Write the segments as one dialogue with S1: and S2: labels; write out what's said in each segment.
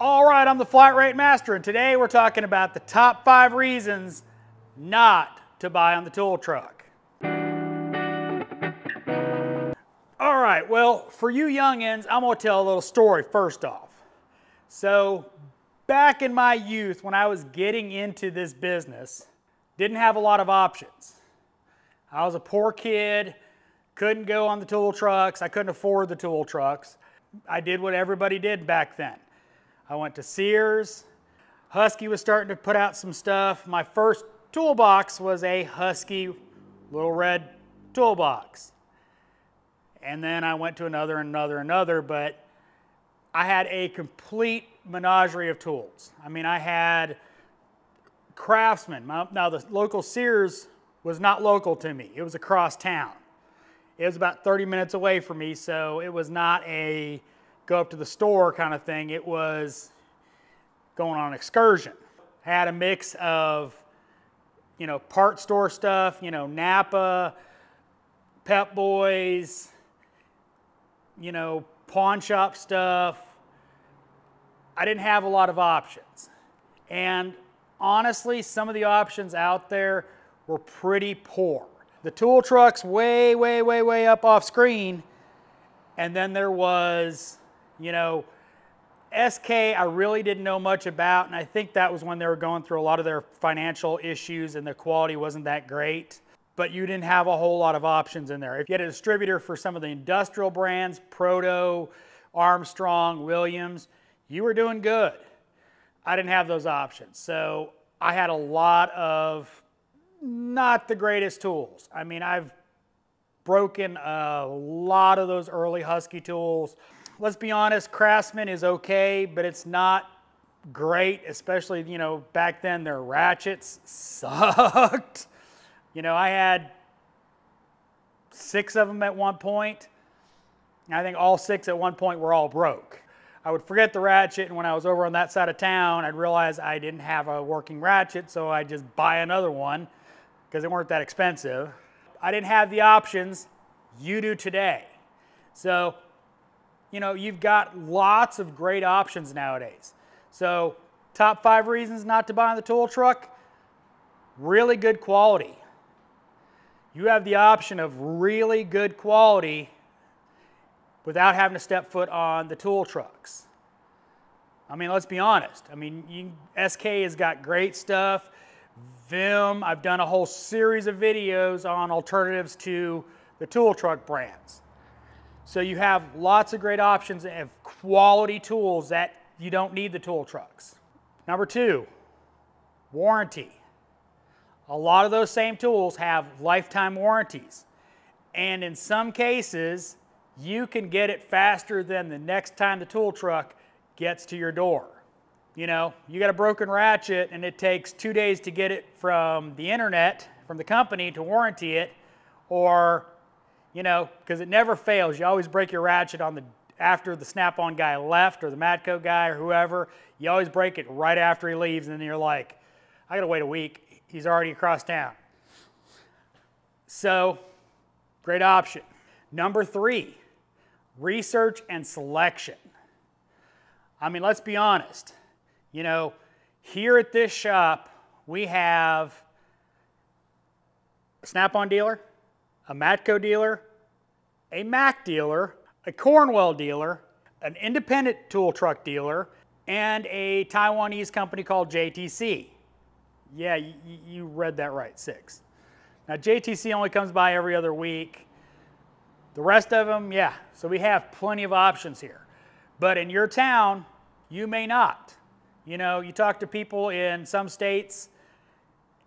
S1: All right, I'm the Flat Rate Master, and today we're talking about the top 5 reasons not to buy on the tool truck. All right, well, for you youngins, I'm gonna tell a little story first off. So, back in my youth, when I was getting into this business, didn't have a lot of options. I was a poor kid, couldn't go on the tool trucks, I couldn't afford the tool trucks. I did what everybody did back then. I went to Sears. Husky was starting to put out some stuff. My first toolbox was a Husky little red toolbox. And then I went to another, but I had a complete menagerie of tools. I mean, I had Craftsman. Now the local Sears was not local to me. It was across town. It was about 30 minutes away from me, so it was not a go up to the store kind of thing. It was going on an excursion. Had a mix of, part store stuff, Napa, Pep Boys, pawn shop stuff. I didn't have a lot of options. And honestly, some of the options out there were pretty poor. The tool truck's way up off screen. And then there was, SK I really didn't know much about, and I think that was when they were going through a lot of their financial issues and the quality wasn't that great. But you didn't have a whole lot of options in there. If you had a distributor for some of the industrial brands, Proto, Armstrong, Williams, you were doing good. I didn't have those options. So I had a lot of not the greatest tools. I mean, I've broken a lot of those early Husky tools. Let's be honest, Craftsman is okay, but it's not great, especially, back then their ratchets sucked. I had 6 of them at one point. I think all 6 at one point were all broke. I would forget the ratchet, and when I was over on that side of town, I'd realize I didn't have a working ratchet, so I'd just buy another one because they weren't that expensive. I didn't have the options you do today. So, you've got lots of great options nowadays. So, top 5 reasons not to buy on the tool truck: really good quality. You have the option of really good quality without having to step foot on the tool trucks. I mean, let's be honest. I mean, SK has got great stuff. Vim, I've done a whole series of videos on alternatives to the tool truck brands. So you have lots of great options of quality tools that you don't need the tool trucks. Number 2, warranty. A lot of those same tools have lifetime warranties. And in some cases, you can get it faster than the next time the tool truck gets to your door. You got a broken ratchet and it takes 2 days to get it from the internet, from the company, to warranty it, or, because it never fails. You always break your ratchet after the SnapOn guy left, or the Matco guy, or whoever. You always break it right after he leaves, and then you're like, I gotta wait a week. He's already across town. So, great option. Number 3, research and selection. I mean, let's be honest. Here at this shop, we have a SnapOn dealer, a Matco dealer, a Mac dealer, a Cornwell dealer, an independent tool truck dealer, and a Taiwanese company called JTC. Yeah, you read that right, 6. Now, JTC only comes by every other week. The rest of them, yeah. So we have plenty of options here. But in your town, you may not. You talk to people in some states,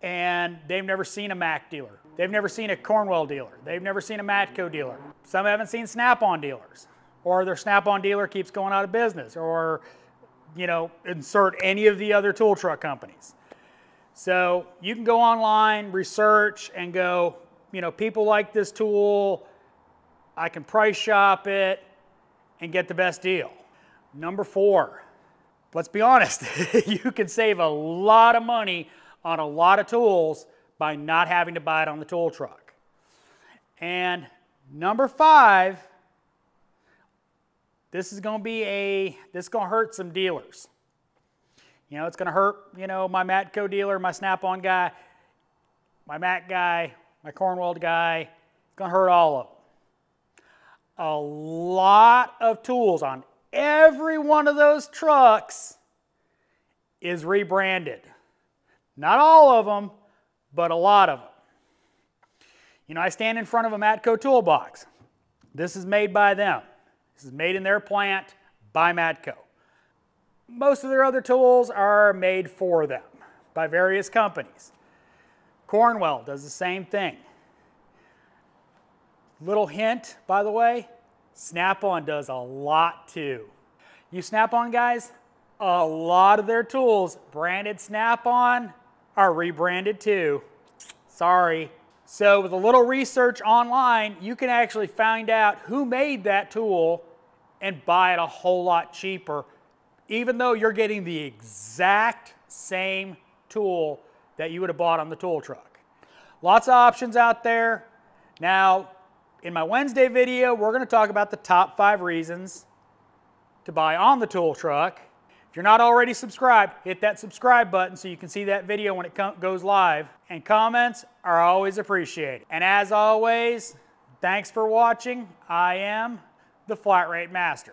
S1: and they've never seen a Mac dealer. They've never seen a Cornwell dealer. They've never seen a Matco dealer. Some haven't seen SnapOn dealers. Or their SnapOn dealer keeps going out of business. Or, insert any of the other tool truck companies. So you can go online, research, and go, people like this tool. I can price shop it and get the best deal. Number 4, let's be honest. You can save a lot of money on a lot of tools by not having to buy it on the tool truck. And number 5, this is going to hurt some dealers. You know, it's going to hurt, you know, my Matco dealer, my SnapOn guy, my Mac guy, my Cornweld guy. It's going to hurt all of them. A lot of tools on every one of those trucks is rebranded. Not all of them, but a lot of them. You know, I stand in front of a Matco toolbox. This is made by them. This is made in their plant by Matco. Most of their other tools are made for them by various companies. Cornwell does the same thing. Little hint, by the way, SnapOn does a lot too. You SnapOn guys, a lot of their tools branded SnapOn are rebranded too. Sorry. So with a little research online, you can actually find out who made that tool and buy it a whole lot cheaper, even though you're getting the exact same tool that you would have bought on the tool truck. Lots of options out there. Now, in my Wednesday video, we're going to talk about the top 5 reasons to buy on the tool truck. If you're not already subscribed, hit that subscribe button so you can see that video when it goes live. And comments are always appreciated. And as always, thanks for watching. I am the Flat Rate Master.